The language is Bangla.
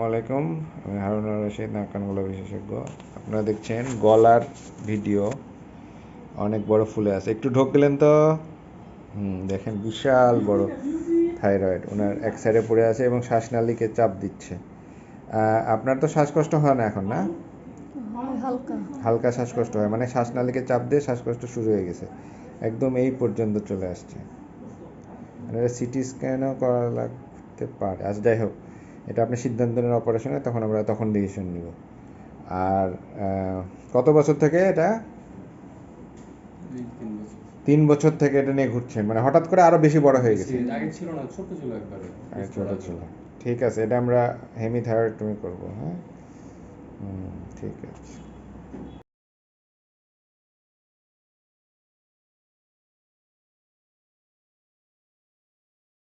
আলাইকুম, আমি হারুনুর রশিদ, নাক কান গলা বিশেষজ্ঞ। আপনারা দেখছেন গলার ভিডিও, অনেক বড় ফুলে আছে। একটু ঢোক দিলেন তো। দেখেন বিশাল বড় থাইরয়েড ওনার এক সাইডে পড়ে আছে এবং শ্বাসনালীকে চাপ দিচ্ছে। আপনার তো শ্বাসকষ্ট হয় না এখন, না? হালকা হালকা শ্বাসকষ্ট হয়, মানে শ্বাসনালীকে চাপ দিয়ে শ্বাসকষ্ট শুরু হয়ে গেছে, একদম এই পর্যন্ত চলে আসছে। মানে সিটি স্ক্যানও করা লাগতে পারে। আজ যাই হোক, এটা আপনি সিদ্ধান্ত নেন অপারেশনে, আমরা তখন ডিসিশন নিব। আর কত বছর থেকে এটা? 3 বছর থেকে এটা নিয়ে ঘুরছেন, মানে হঠাৎ করে আরো বেশি বড় হয়ে গেছে? আগে ছিল না, ছোট ছিল একবারে। আগে ছোট ছিল। ঠিক আছে, এটা আমরা হেমিথাইরয়েডটমি করবো। হ্যাঁ, ঠিক আছে।